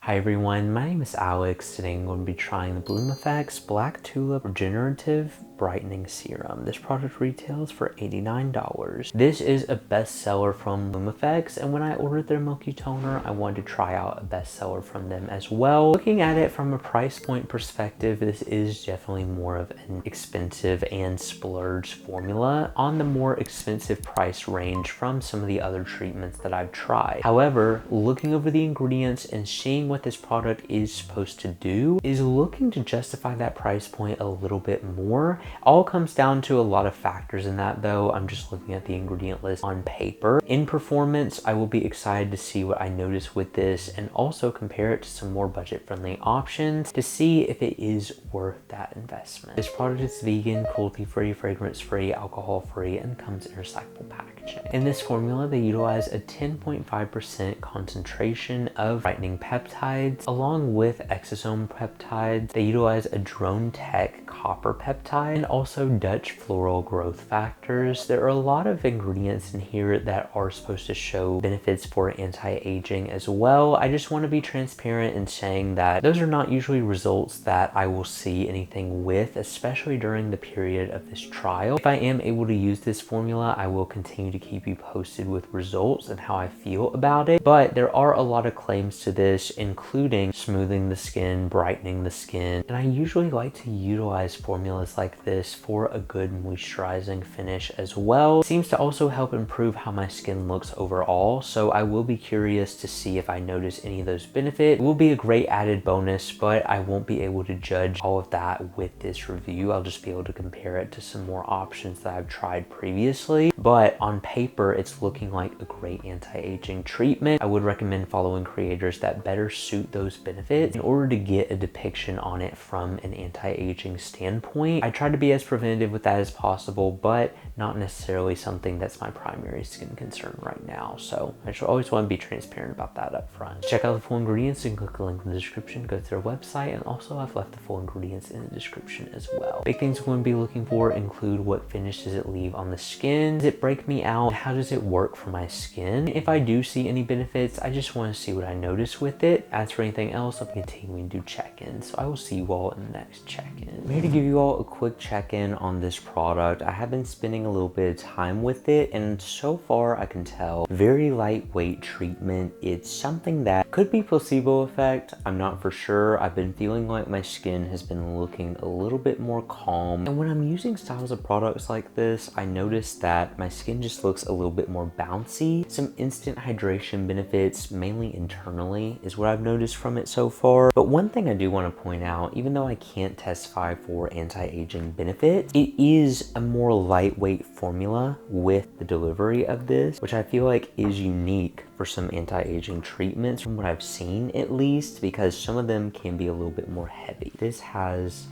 Hi everyone, my name is Alex. Today I'm going to be trying the bloomeffects Black Tulip Regenerative Brightening Serum. This product retails for $89. This is a bestseller from bloomeffects, and when I ordered their milky toner, I wanted to try out a bestseller from them as well. Looking at it from a price point perspective, this is definitely more of an expensive and splurge formula on the more expensive price range from some of the other treatments that I've tried. However, looking over the ingredients and seeing what this product is supposed to do is looking to justify that price point a little bit more. All comes down to a lot of factors in that though. I'm just looking at the ingredient list on paper. In performance, I will be excited to see what I notice with this and also compare it to some more budget-friendly options to see if it is worth that investment. This product is vegan, cruelty-free, fragrance-free, alcohol-free, and comes in recyclable packaging. In this formula, they utilize a 10.5% concentration of brightening peptides along with exosome peptides. They utilize a Drone Tech copper peptide and also Dutch floral growth factors. There are a lot of ingredients in here that are supposed to show benefits for anti-aging as well. I just want to be transparent in saying that those are not usually results that I will see anything with, especially during the period of this trial. If I am able to use this formula, I will continue to keep you posted with results and how I feel about it. But there are a lot of claims to this, including smoothing the skin, brightening the skin, and I usually like to utilize formulas like this for a good moisturizing finish as well. It seems to also help improve how my skin looks overall, so I will be curious to see if I notice any of those benefits. It will be a great added bonus, but I won't be able to judge all of that with this review. I'll just be able to compare it to some more options that I've tried previously, but on paper it's looking like a great anti-aging treatment. I would recommend following creators that better suit those benefits in order to get a depiction on it from an anti-aging standpoint. I try to be as preventative with that as possible, but not necessarily something that's my primary skin concern right now. So I should always want to be transparent about that up front. Check out the full ingredients and click the link in the description, go to their website, and also I've left the full ingredients in the description as well. Big things I'm going to be looking for include what finish does it leave on the skin? Does it break me out? How does it work for my skin? If I do see any benefits, I just want to see what I notice with it. As for anything else, I'll be continuing to do check-ins. So I will see you all in the next check-in. I'm here to give you all a quick check-in on this product. I have been spending a little bit of time with it, and so far I can tell very lightweight treatment. It's something that could be placebo effect. I'm not for sure. I've been feeling like my skin has been looking a little bit more calm, and when I'm using styles of products like this, I notice that my skin just looks a little bit more bouncy. Some instant hydration benefits, mainly internally, is what I've noticed from it so far. But one thing I do want to point out, even though I can't testify for anti-aging benefits, it is a more lightweight formula with the delivery of this, which I feel like is unique for some anti-aging treatments from what I've seen, at least, because some of them can be a little bit more heavy. This has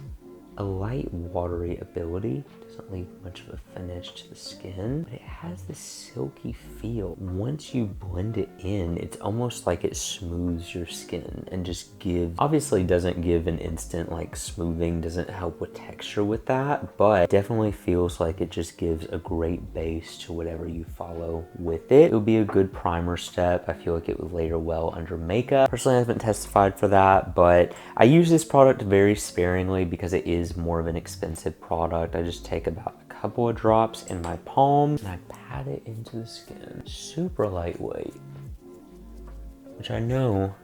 a light watery ability, doesn't leave much of a finish to the skin, but it has this silky feel. Once you blend it in, it's almost like it smooths your skin and just obviously doesn't give an instant like smoothing, doesn't help with texture with that, but definitely feels like it just gives a great base to whatever you follow with it. It would be a good primer step. I feel like it would layer well under makeup. Personally, I haven't testified for that, but I use this product very sparingly because it is more of an expensive product. I just take about a couple of drops in my palm and I pat it into the skin. Super lightweight, which I know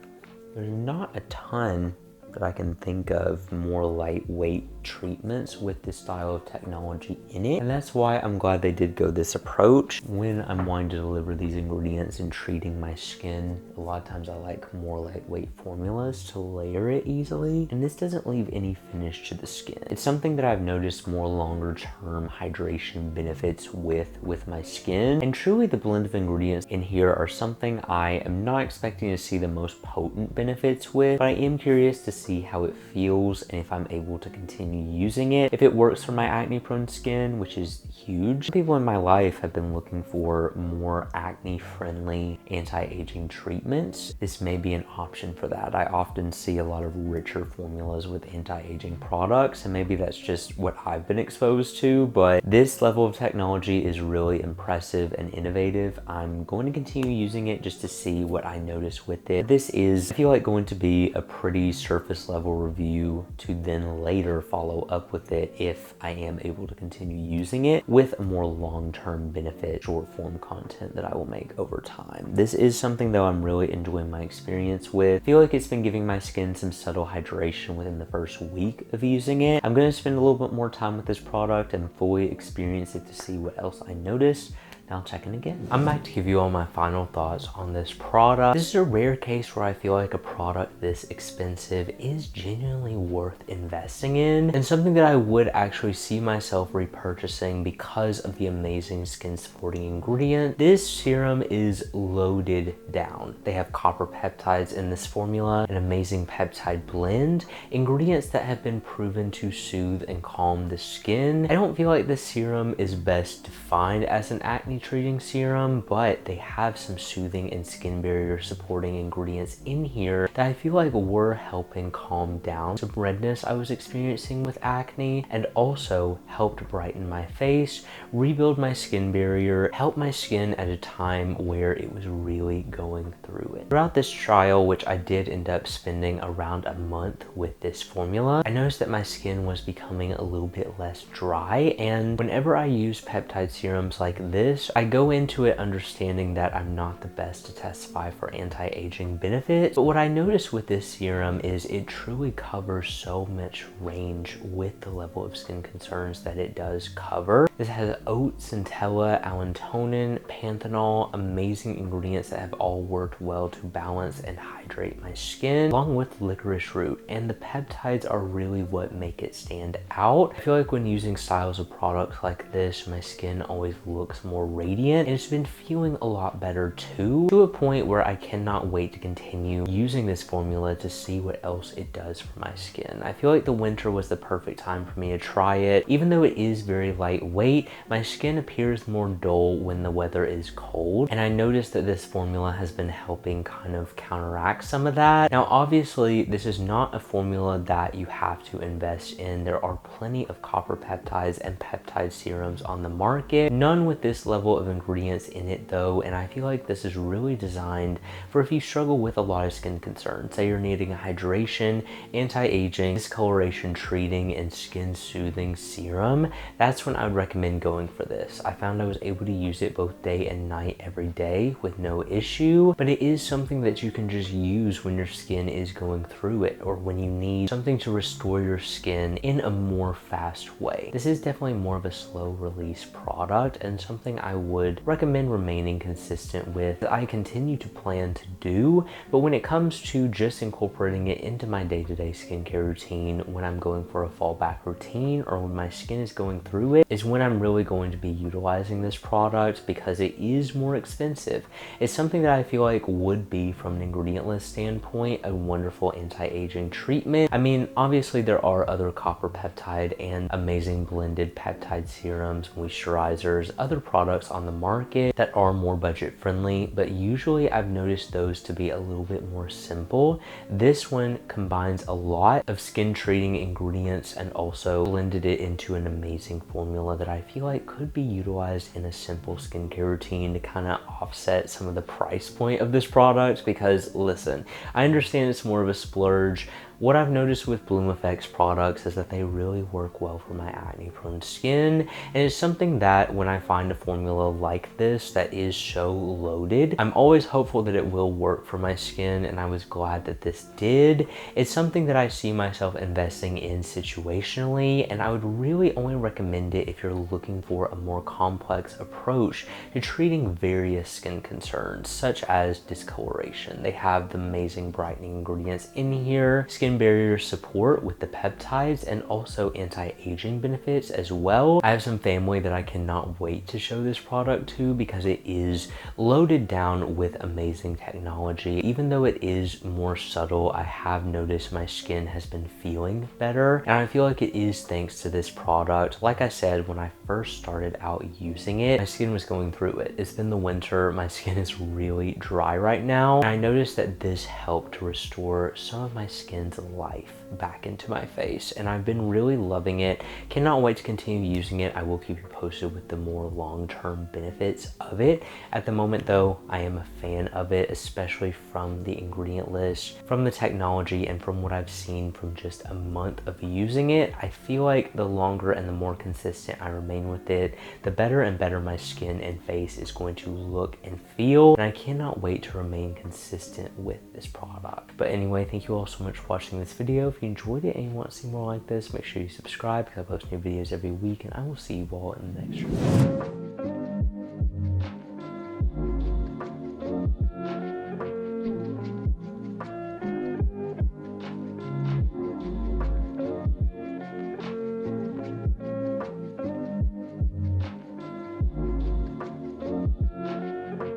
there's not a ton that I can think of more lightweight treatments with this style of technology in it, and that's why I'm glad they did go this approach. When I'm wanting to deliver these ingredients and treating my skin, a lot of times I like more lightweight formulas to layer it easily, and this doesn't leave any finish to the skin. It's something that I've noticed more longer term hydration benefits with my skin, and truly the blend of ingredients in here are something I am not expecting to see the most potent benefits with, but I am curious to see how it feels and if I'm able to continue continue using it if it works for my acne prone skin, which is huge. People in my life have been looking for more acne friendly anti-aging treatments. This may be an option for that. I often see a lot of richer formulas with anti-aging products, and maybe that's just what I've been exposed to, but this level of technology is really impressive and innovative. I'm going to continue using it just to see what I notice with it. This is, I feel like, going to be a pretty surface level review to then later follow up with it if I am able to continue using it with a more long-term benefit short form content that I will make over time. This is something though I'm really enjoying my experience with. I feel like it's been giving my skin some subtle hydration within the first week of using it. I'm going to spend a little bit more time with this product and fully experience it to see what else I noticed. Now check in again. I'm back to give you all my final thoughts on this product. This is a rare case where I feel like a product this expensive is genuinely worth investing in, and something that I would actually see myself repurchasing because of the amazing skin supporting ingredient. This serum is loaded down. They have copper peptides in this formula, an amazing peptide blend, ingredients that have been proven to soothe and calm the skin. I don't feel like this serum is best defined as an acne treating serum, but they have some soothing and skin barrier supporting ingredients in here that I feel like were helping calm down some redness I was experiencing with acne, and also helped brighten my face, rebuild my skin barrier, help my skin at a time where it was really going through it. Throughout this trial, which I did end up spending around a month with this formula, I noticed that my skin was becoming a little bit less dry, and whenever I use peptide serums like this, I go into it understanding that I'm not the best to testify for anti-aging benefits, but what I noticed with this serum is it truly covers so much range with the level of skin concerns that it does cover. This has oat, centella, allantonin, panthenol, amazing ingredients that have all worked well to balance and hydrate my skin, along with licorice root, and the peptides are really what make it stand out. I feel like when using styles of products like this, my skin always looks more radiant, and it's been feeling a lot better too, to a point where I cannot wait to continue using this formula to see what else it does for my skin. I feel like the winter was the perfect time for me to try it. Even though it is very lightweight, my skin appears more dull when the weather is cold, and I noticed that this formula has been helping kind of counteract some of that. Now obviously this is not a formula that you have to invest in. There are plenty of copper peptides and peptide serums on the market, none with this level of ingredients in it though, and I feel like this is really designed for if you struggle with a lot of skin concerns. Say you're needing a hydration, anti-aging, discoloration treating, and skin soothing serum, that's when I would recommend going for this. I found I was able to use it both day and night every day with no issue, but it is something that you can just use when your skin is going through it, or when you need something to restore your skin in a more fast way. This is definitely more of a slow release product, and something I would recommend remaining consistent with, that I continue to plan to do, but when it comes to just incorporating it into my day-to-day skincare routine, when I'm going for a fallback routine or when my skin is going through it, is when I'm really going to be utilizing this product, because it is more expensive. It's something that I feel like would be, from an ingredient list standpoint, a wonderful anti-aging treatment. I mean, obviously there are other copper peptide and amazing blended peptide serums, moisturizers, other products on the market that are more budget friendly, but usually I've noticed those to be a little bit more simple. This one combines a lot of skin treating ingredients and also blended it into an amazing formula that I feel like could be utilized in a simple skincare routine to kind of offset some of the price point of this product, because listen, I understand it's more of a splurge. What I've noticed with bloomeffects products is that they really work well for my acne prone skin, and it's something that when I find a formula like this that is so loaded, I'm always hopeful that it will work for my skin, and I was glad that this did. It's something that I see myself investing in situationally, and I would really only recommend it if you're looking for a more complex approach to treating various skin concerns such as discoloration. They have the amazing brightening ingredients in here, skin skin barrier support with the peptides and also anti-aging benefits as well. I have some family that I cannot wait to show this product to because it is loaded down with amazing technology. Even though it is more subtle, I have noticed my skin has been feeling better, and I feel like it is thanks to this product. Like I said, when I first started out using it, my skin was going through it. It's been the winter, my skin is really dry right now, and I noticed that this helped to restore some of my skin's life back into my face, and I've been really loving it. Cannot wait to continue using it. I will keep you posted with the more long-term benefits of it. At the moment though, I am a fan of it, especially from the ingredient list, from the technology, and from what I've seen from just a month of using it. I feel like the longer and the more consistent I remain with it, the better and better my skin and face is going to look and feel, and I cannot wait to remain consistent with this product. But anyway, thank you all so much for watching this video. If you enjoyed it and you want to see more like this, make sure you subscribe because I post new videos every week, and I will see you all in the next video.